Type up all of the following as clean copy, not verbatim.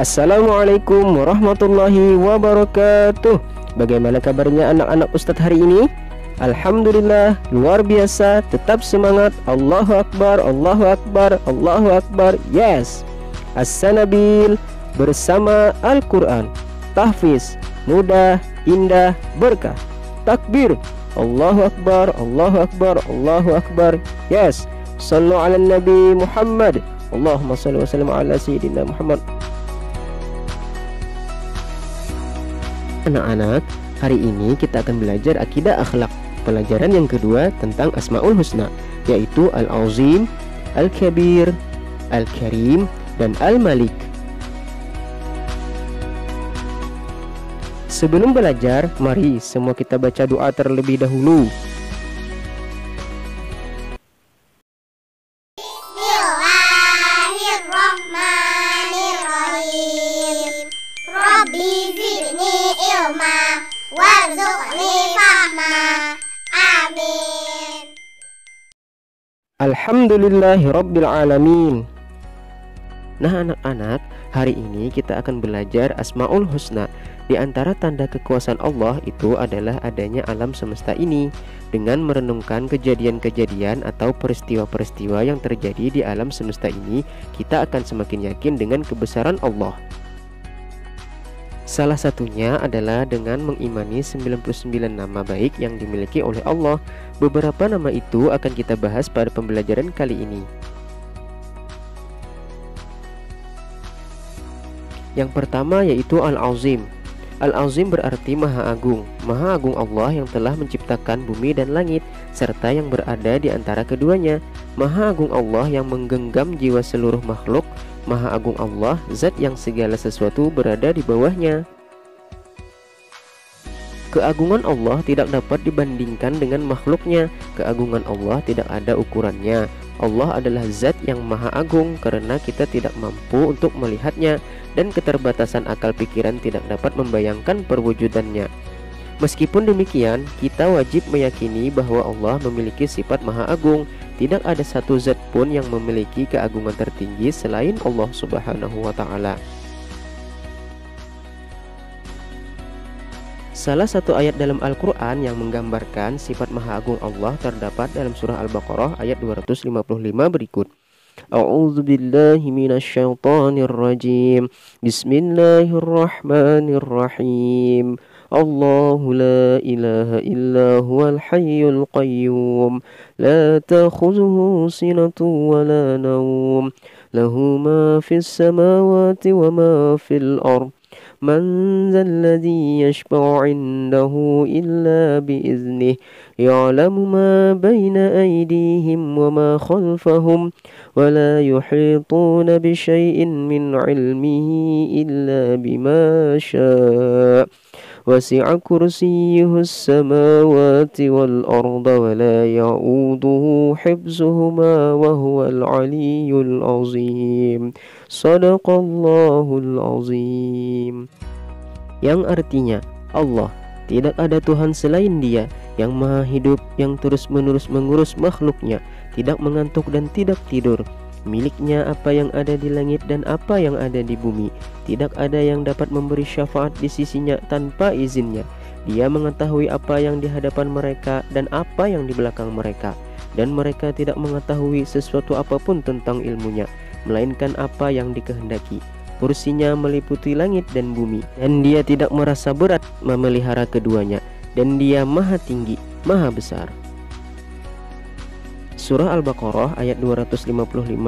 Assalamualaikum warahmatullahi wabarakatuh. Bagaimana kabarnya anak-anak Ustadz hari ini? Alhamdulillah, luar biasa. Tetap semangat. Allahu Akbar, Allahu Akbar, Allahu Akbar. Yes. As-Sanabil bersama Al-Quran. Tahfiz, mudah, indah, berkah. Takbir, Allahu Akbar, Allahu Akbar, Allahu Akbar. Yes. Sallu ala Nabi Muhammad. Allahumma salli wa sallim ala Sayyidina Muhammad. Anak-anak, hari ini kita akan belajar akidah akhlak. Pelajaran yang kedua tentang Asmaul Husna, yaitu Al-Azim, Al-Kabir, Al-Karim, dan Al-Malik. Sebelum belajar, mari semua kita baca doa terlebih dahulu. Bismillahirrahmanirrahim. Rabbi zidni ilma warzuqni fahma. Amin. Alhamdulillahi Rabbil Alamin. Nah anak-anak, hari ini kita akan belajar Asmaul Husna. Di antara tanda kekuasaan Allah itu adalah adanya alam semesta ini. Dengan merenungkan kejadian-kejadian atau peristiwa-peristiwa yang terjadi di alam semesta ini, kita akan semakin yakin dengan kebesaran Allah. Salah satunya adalah dengan mengimani 99 nama baik yang dimiliki oleh Allah. Beberapa nama itu akan kita bahas pada pembelajaran kali ini. Yang pertama yaitu Al-Azim. Al-Azim berarti Maha Agung. Maha Agung Allah yang telah menciptakan bumi dan langit serta yang berada di antara keduanya. Maha Agung Allah yang menggenggam jiwa seluruh makhluk. Maha Agung Allah, zat yang segala sesuatu berada di bawahnya. Keagungan Allah tidak dapat dibandingkan dengan makhluknya. Keagungan Allah tidak ada ukurannya. Allah adalah zat yang maha agung karena kita tidak mampu untuk melihatnya, dan keterbatasan akal pikiran tidak dapat membayangkan perwujudannya. Meskipun demikian, kita wajib meyakini bahwa Allah memiliki sifat maha agung. Tidak ada satu zat pun yang memiliki keagungan tertinggi selain Allah Subhanahu wa ta'ala. Salah satu ayat dalam Al-Quran yang menggambarkan sifat maha agung Allah terdapat dalam surah Al-Baqarah ayat 255 berikut. A'udzu billahi minasyaitonir rajim. Bismillahirrahmanirrahim. Allahu la ilaha illa huwal hayyul qayyum. La ta'khudhuhu sinatun wa la nawm. Lahu ma fis samawati wa ma fil ardh. Man zalladhi yashfa'u 'indahu illa bi'iznihi. Ya'lamu ma baina aydihim wa ma khalfahum. ولا يحيطون بشيء من علمه إلا بما شاء وسع كرسيه السماوات والأرض ولا يؤوده حفظهما وهو العلي العظيم صدق الله العظيم. Yang artinya, Allah, tidak ada Tuhan selain Dia yang maha hidup, yang terus-menerus mengurus makhluknya, tidak mengantuk dan tidak tidur. Miliknya apa yang ada di langit dan apa yang ada di bumi. Tidak ada yang dapat memberi syafaat di sisinya tanpa izinnya. Dia mengetahui apa yang di hadapan mereka dan apa yang di belakang mereka. Dan mereka tidak mengetahui sesuatu apapun tentang ilmunya, melainkan apa yang dikehendaki. Kursinya meliputi langit dan bumi, dan dia tidak merasa berat memelihara keduanya. Dan dia maha tinggi, maha besar. Surah Al-Baqarah ayat 255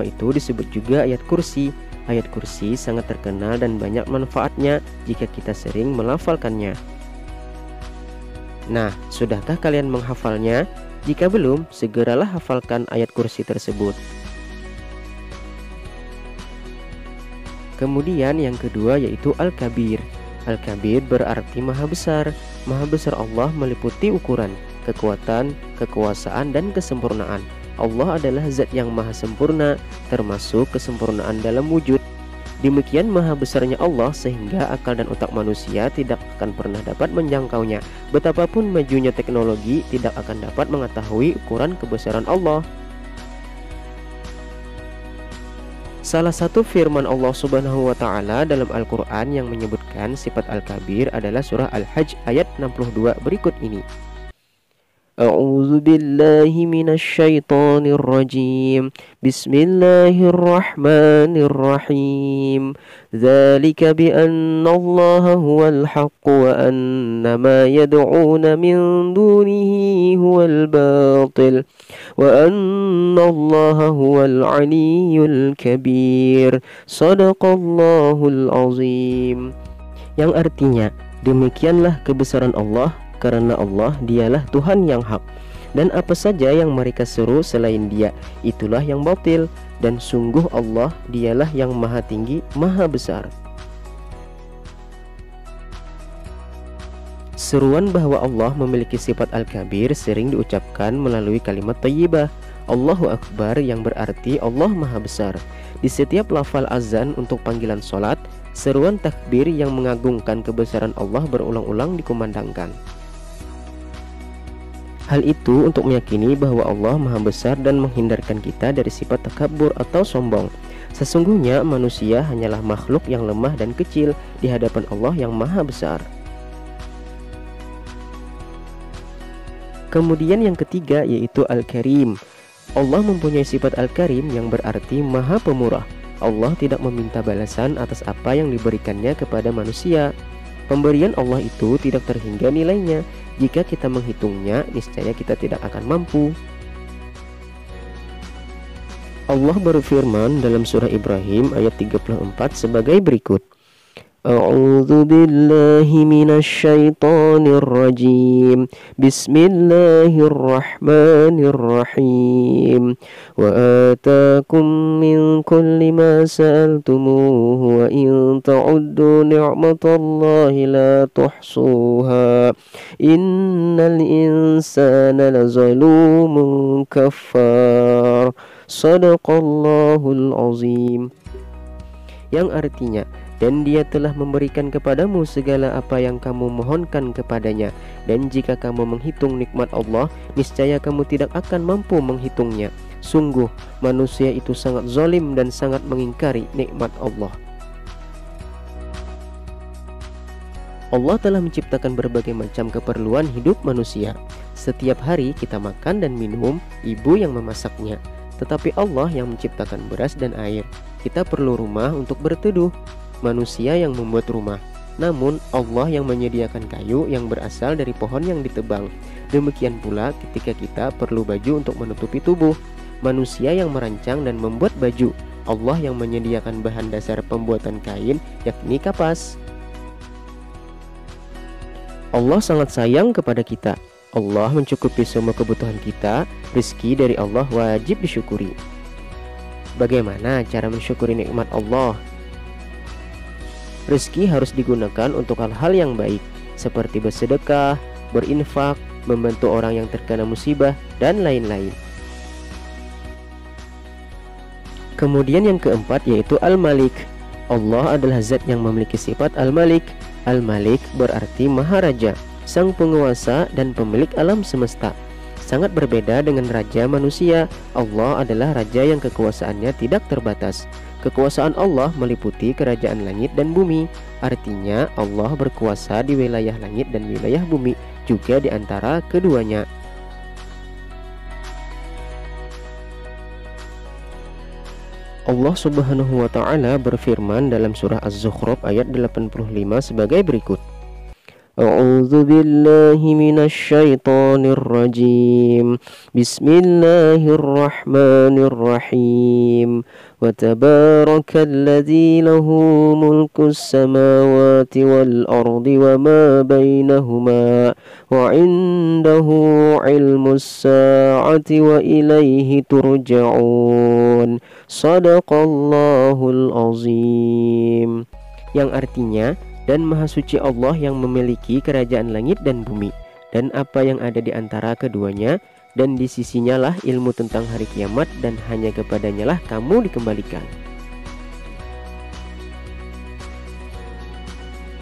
itu disebut juga ayat kursi. Ayat kursi sangat terkenal dan banyak manfaatnya jika kita sering melafalkannya. Nah, sudahkah kalian menghafalnya? Jika belum, segeralah hafalkan ayat kursi tersebut. Kemudian yang kedua yaitu Al-Kabir. Al-Kabir berarti maha besar. Maha besar Allah meliputi ukuran, kekuatan, kekuasaan, dan kesempurnaan. Allah adalah zat yang maha sempurna, termasuk kesempurnaan dalam wujud. Demikian maha besarnya Allah sehingga akal dan otak manusia tidak akan pernah dapat menjangkaunya. Betapapun majunya teknologi tidak akan dapat mengetahui ukuran kebesaran Allah. Salah satu firman Allah Subhanahu wa taala dalam Al-Qur'an yang menyebutkan sifat Al-Kabir adalah surah Al-Hajj ayat 62 berikut ini. A'udzu billahi minasy syaithanir rajim. Bismillahirrahmanirrahim. Dzalika bi annallaha huwal haqq wa anna ma yad'una min dunihi huwal batil wa annallaha huwal aliyyul kabir. Shadaqallahul azim. Yang artinya, demikianlah kebesaran Allah, karena Allah dialah Tuhan yang hak, dan apa saja yang mereka seru selain Dia itulah yang batil, dan sungguh Allah dialah yang maha tinggi, maha besar. Seruan bahwa Allah memiliki sifat Al-Kabir sering diucapkan melalui kalimat thayyibah Allahu Akbar, yang berarti Allah maha besar. Di setiap lafal azan untuk panggilan sholat, seruan takbir yang mengagungkan kebesaran Allah berulang-ulang dikumandangkan. Hal itu untuk meyakini bahwa Allah maha besar dan menghindarkan kita dari sifat takabur atau sombong. Sesungguhnya manusia hanyalah makhluk yang lemah dan kecil di hadapan Allah yang maha besar. Kemudian yang ketiga yaitu Al-Karim. Allah mempunyai sifat Al-Karim yang berarti maha pemurah. Allah tidak meminta balasan atas apa yang diberikannya kepada manusia. Pemberian Allah itu tidak terhingga nilainya. Jika kita menghitungnya, niscaya kita tidak akan mampu. Allah berfirman dalam surah Ibrahim ayat 34 sebagai berikut. A'udzu billahi minasy syaithanir rajim. Bismillahirrahmanirrahim. Wa ataakum min kulli ma sa'altumuhu wa in ta'uddu ni'matallahi la tuhsuha. Innal insana lazalumun kafar. Shadaqallahul azim. Yang artinya, dan Dia telah memberikan kepadamu segala apa yang kamu mohonkan kepadanya, dan jika kamu menghitung nikmat Allah, niscaya kamu tidak akan mampu menghitungnya. Sungguh manusia itu sangat zalim dan sangat mengingkari nikmat Allah. Allah telah menciptakan berbagai macam keperluan hidup manusia. Setiap hari kita makan dan minum, ibu yang memasaknya. Tetapi Allah yang menciptakan beras dan air. Kita perlu rumah untuk berteduh, manusia yang membuat rumah. Namun Allah yang menyediakan kayu yang berasal dari pohon yang ditebang. Demikian pula ketika kita perlu baju untuk menutupi tubuh, manusia yang merancang dan membuat baju. Allah yang menyediakan bahan dasar pembuatan kain, yakni kapas. Allah sangat sayang kepada kita. Allah mencukupi semua kebutuhan kita. Rezeki dari Allah wajib disyukuri. Bagaimana cara mensyukuri nikmat Allah? Rezeki harus digunakan untuk hal-hal yang baik, seperti bersedekah, berinfak, membantu orang yang terkena musibah, dan lain-lain. Kemudian yang keempat yaitu Al-Malik. Allah adalah zat yang memiliki sifat Al-Malik. Al-Malik berarti Maharaja, sang penguasa dan pemilik alam semesta. Sangat berbeda dengan raja manusia. Allah adalah raja yang kekuasaannya tidak terbatas. Kekuasaan Allah meliputi kerajaan langit dan bumi. Artinya Allah berkuasa di wilayah langit dan wilayah bumi, juga di antara keduanya. Allah Subhanahu wa taala berfirman dalam surah Az-Zukhruf ayat 85 sebagai berikut. A'udzu billahi minasy syaithanir rajim. Bismillahirrahmanirrahim. Wa tabarakalladzi lahu mulkus samawati wal ardi wa ma bainahuma wa 'indahu 'ilmus sa'ati wa ilaihi turja'un. Shadaqallahul azim. Yang artinya, dan maha suci Allah yang memiliki kerajaan langit dan bumi, dan apa yang ada di antara keduanya, dan di sisinya lah ilmu tentang hari kiamat, dan hanya kepadanya lah kamu dikembalikan.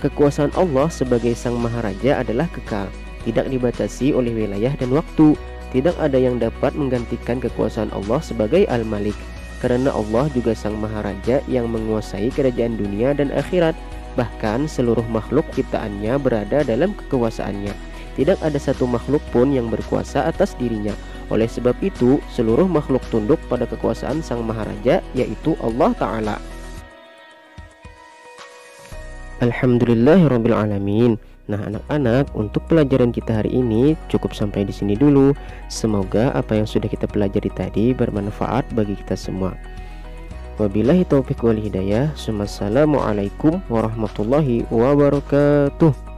Kekuasaan Allah sebagai sang maharaja adalah kekal, tidak dibatasi oleh wilayah dan waktu. Tidak ada yang dapat menggantikan kekuasaan Allah sebagai Al-Malik. karena Allah juga Sang Maharaja yang menguasai kerajaan dunia dan akhirat. Bahkan seluruh makhluk ciptaannya berada dalam kekuasaannya. Tidak ada satu makhluk pun yang berkuasa atas dirinya. Oleh sebab itu, seluruh makhluk tunduk pada kekuasaan Sang Maharaja, yaitu Allah Ta'ala. Alhamdulillahirrabbilalamin. Nah anak-anak, untuk pelajaran kita hari ini cukup sampai di sini dulu. Semoga apa yang sudah kita pelajari tadi bermanfaat bagi kita semua. Wabillahi taufiq wal hidayah. Assalamualaikum warahmatullahi wabarakatuh.